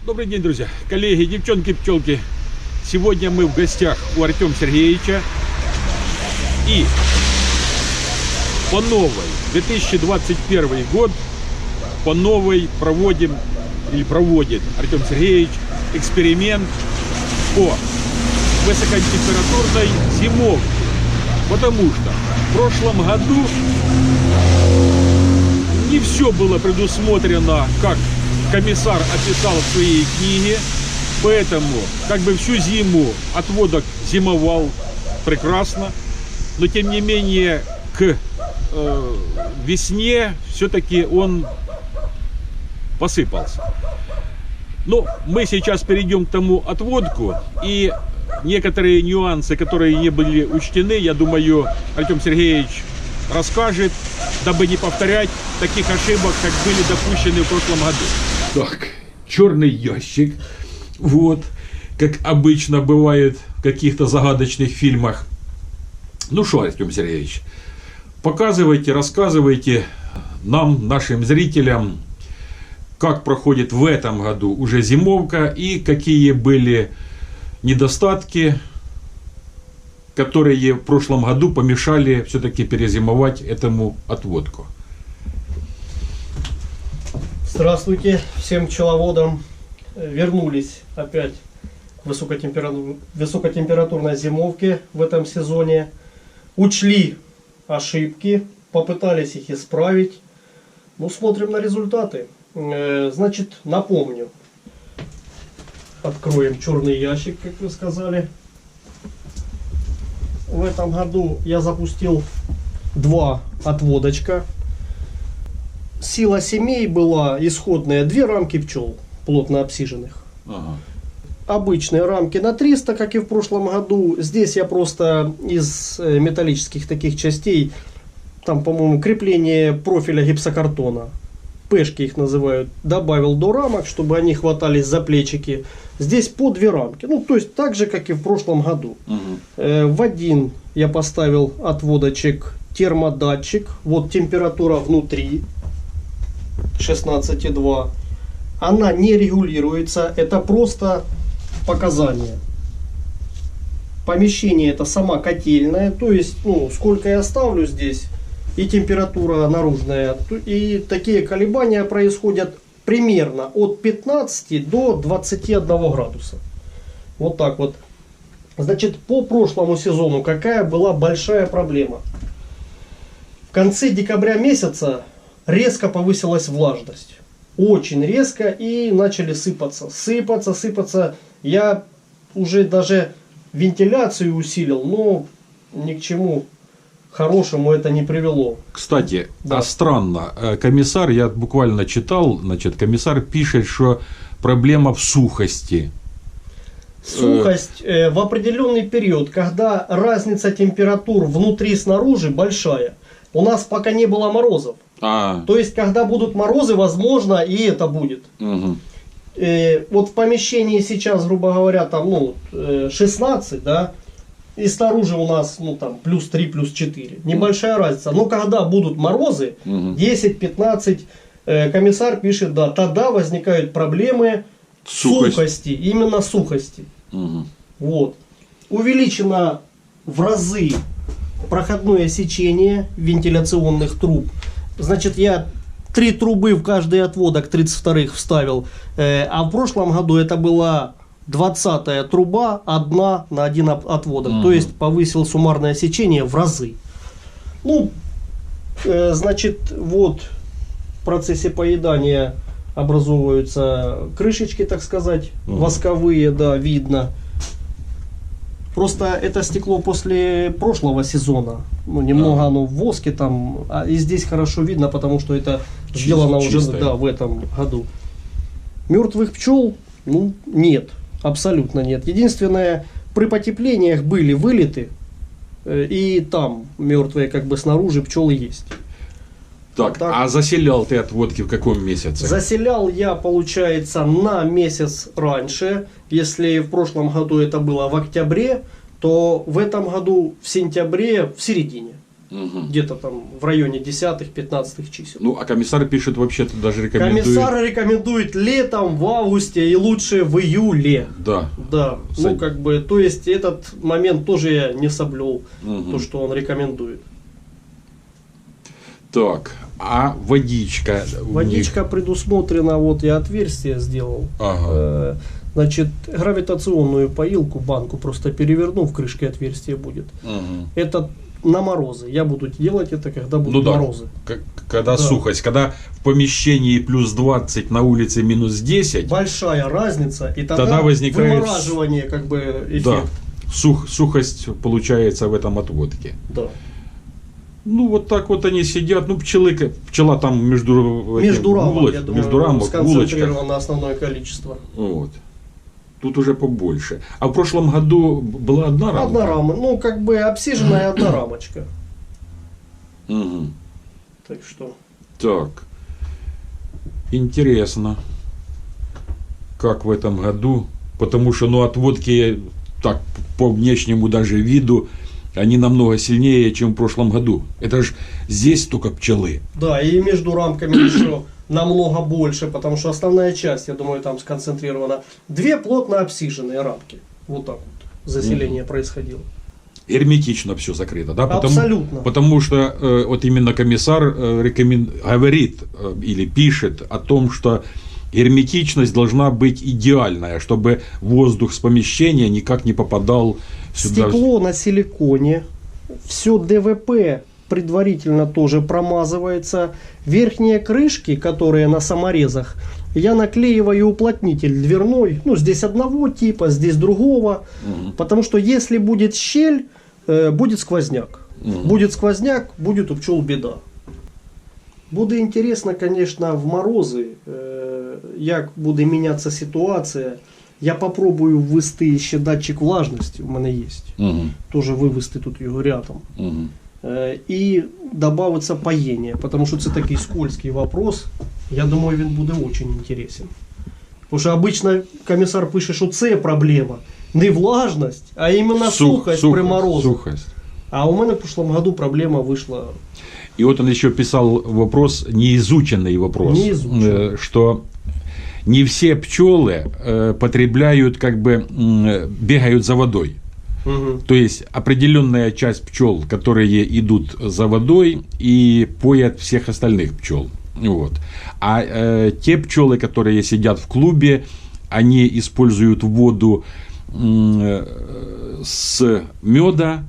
Добрый день, друзья, коллеги, девчонки, пчелки. Сегодня мы в гостях у Артема Сергеевича. И по новой, 2021 год, по новой проводит Артем Сергеевич эксперимент по высокотемпературной зимовке. Потому что в прошлом году не все было предусмотрено, как комиссар описал в своей книге, поэтому как бы всю зиму отводок зимовал прекрасно, но тем не менее к весне все-таки он посыпался. Но мы сейчас перейдем к тому отводку, и некоторые нюансы, которые не были учтены, я думаю, Артем Сергеевич расскажет, дабы не повторять таких ошибок, как были допущены в прошлом году. Так, черный ящик, вот, как обычно бывает в каких-то загадочных фильмах. Ну что, Артем Сергеевич, показывайте, рассказывайте нам, нашим зрителям, как проходит в этом году уже зимовка и какие были недостатки, которые в прошлом году помешали все-таки перезимовать этому отводку. Здравствуйте всем пчеловодам. Вернулись опять к высокотемпературной зимовке в этом сезоне. Учли ошибки, попытались их исправить. Ну, смотрим на результаты. Значит, напомню. Откроем черный ящик, как вы сказали. В этом году я запустил 2 отводочка. Сила семей была исходная 2 рамки пчел, плотно обсиженных. Ага. Обычные рамки на 300, как и в прошлом году. Здесь я просто из металлических таких частей, там, по-моему, крепление профиля гипсокартона, пешки их называют, добавил до рамок, чтобы они хватались за плечики. Здесь по 2 рамки. Ну, то есть так же, как и в прошлом году. Угу. В один я поставил отводочек термодатчик. Вот температура внутри 16,2. Она не регулируется. Это просто показания. Помещение это сама котельная. То есть, ну, сколько я ставлю здесь, и температура наружная. И такие колебания происходят примерно от 15 до 21 градуса. Вот так вот. Значит, по прошлому сезону какая была большая проблема? В конце декабря месяца резко повысилась влажность. Очень резко, и начали сыпаться. Сыпаться. Я уже даже вентиляцию усилил, но ни к чему хорошему это не привело. Кстати, да. А странно, комиссар, я буквально читал, значит, комиссар пишет, что проблема в сухости. Сухость в определенный период, когда разница температур внутри и снаружи большая. У нас пока не было морозов. То есть, когда будут морозы, возможно, и это будет. Угу. Вот в помещении сейчас, грубо говоря, там, ну, 16, да, и снаружи у нас, ну, там, плюс 3, плюс 4. Небольшая разница. Но когда будут морозы, 10-15, комиссар пишет, да, тогда возникают проблемы сухости. Именно сухости. Угу. Вот. Увеличено в разы проходное сечение вентиляционных труб. Значит, я 3 трубы в каждый отводок 32-х вставил. А в прошлом году это была 20-я труба, одна на один отводок. То есть повысил суммарное сечение в разы. Ну, значит, вот в процессе поедания образовываются крышечки, так сказать, восковые, да, видно. Просто это стекло после прошлого сезона. Ну, немного оно в воске там. И здесь хорошо видно, потому что это сделано уже, да, в этом году. Мертвых пчел, ну, нет. Абсолютно нет. Единственное, при потеплениях были вылеты. И там мертвые как бы снаружи пчелы есть. Так, а заселял ты отводки в каком месяце? Заселял я, получается, на месяц раньше. Если в прошлом году это было в октябре, то в этом году в сентябре, в середине. Где-то там в районе 10-15 чисел. Ну, а комиссар пишет, вообще-то даже рекомендует. Комиссар рекомендует летом, в августе и лучше в июле. Да. Да, ну как бы, то есть этот момент тоже я не соблюл, то, что он рекомендует. Так, а водичка? Водичка предусмотрена, вот я отверстие сделал. Ага. Значит, гравитационную поилку, банку просто переверну, в крышке отверстие будет. Это на морозы. Я буду делать это, когда будут морозы. Когда сухость, когда в помещении плюс 20, на улице минус 10. Большая разница, и тогда возникает вымораживание, как бы, эффект. Да, сухость получается в этом отводке. Да. Ну, вот так вот они сидят. Ну, пчела там между рамок, я думаю, между рамок, сконцентрировано основное количество. Вот. Тут уже побольше. А в прошлом году была одна рамка? Одна рама. Ну, как бы обсиженная одна рамочка. Угу. Так что. Так. Интересно. Как в этом году. Потому что, ну, отводки так по внешнему даже виду, они намного сильнее, чем в прошлом году. Это же здесь только пчелы. Да, и между рамками еще намного больше, потому что основная часть, я думаю, там сконцентрирована. Две плотно обсиженные рамки. Вот так вот заселение происходило. Герметично все закрыто, да? Абсолютно. Потому что вот именно комиссар говорит или пишет о том, что герметичность должна быть идеальная, чтобы воздух с помещения никак не попадал сюда. Стекло на силиконе, все ДВП предварительно тоже промазывается. Верхние крышки, которые на саморезах, я наклеиваю уплотнитель дверной. Ну, здесь одного типа, здесь другого. Потому что если будет щель, будет сквозняк. Будет сквозняк, будет у пчел беда. Буде интересно, конечно, в морозы, як буде мінятися ситуація. Я попробую ввести ще датчик влажності, у мене є. Тоже вивести тут його рядом. І добавиться паєння, тому що це такий скользкий вопрос. Я думаю, він буде дуже інтересен. Тому що обично комісар пише, що це проблема. Не влажність, а іменно сухость при морозах. Сухость. А у мене в прошлом году проблема вийшла. И вот он еще писал вопрос, неизученный вопрос, что не все пчелы потребляют, как бы бегают за водой. То есть определенная часть пчел, которые идут за водой и поят всех остальных пчел. Вот. А те пчелы, которые сидят в клубе, они используют воду с меда.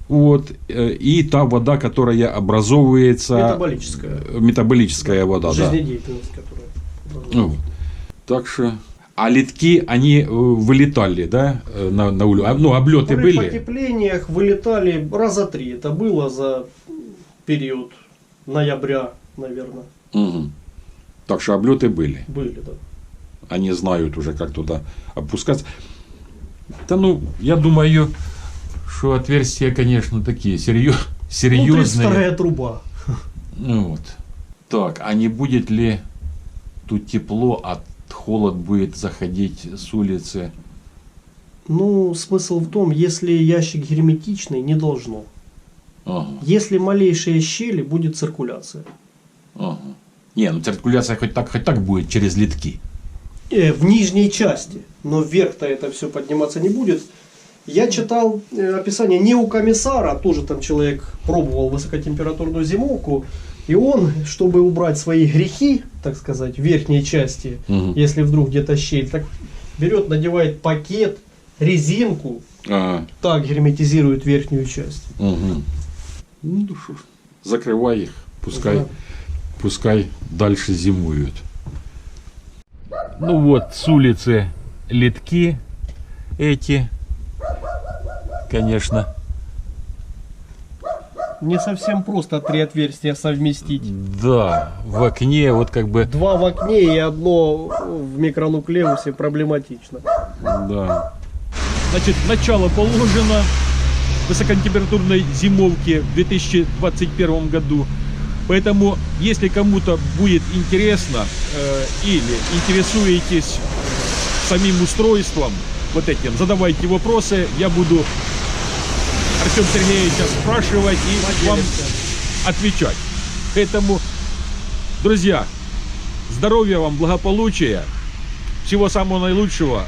Вот, и та вода, которая образовывается... Метаболическая вода, жизнедеятельность, которая... Вот. Так что... А литки, они вылетали, да, на улицу? Ну, облеты были? При потеплениях вылетали раза 3. Это было за период ноября, наверное. Угу. Так что облеты были? Были, да. Они знают уже, как туда опускаться. Да, ну, я думаю... Что отверстия, конечно, такие серьезные. Ну, 32-я труба. Ну, вот. Так, а не будет ли тут тепло, а холод будет заходить с улицы? Ну, смысл в том, если ящик герметичный, не должно. Ага. Если малейшие щели, будет циркуляция. Ага. Не, ну циркуляция хоть так будет через литки. В нижней части. Но вверх-то это все подниматься не будет. Я читал описание не у комиссара, тоже там человек пробовал высокотемпературную зимовку, и он, чтобы убрать свои грехи, так сказать, в верхней части, если вдруг где-то щель, так берет, надевает пакет, резинку, так герметизирует верхнюю часть. Ну что ж, закрывай их, пускай дальше зимуют. Ну вот, с улицы литки эти. Конечно. Не совсем просто 3 отверстия совместить. Да, в окне вот как бы... 2 в окне и одно в микронуклеусе проблематично. Да. Значит, начало положено высокотемпературной зимовки в 2021 году. Поэтому, если кому-то будет интересно или интересуетесь самим устройством, вот этим, задавайте вопросы, я буду Артем Сергеевича спрашивать и вам отвечать. Поэтому, друзья, здоровья вам, благополучия, всего самого наилучшего,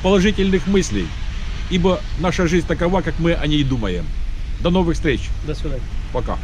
положительных мыслей, ибо наша жизнь такова, как мы о ней думаем. До новых встреч. До свидания. Пока.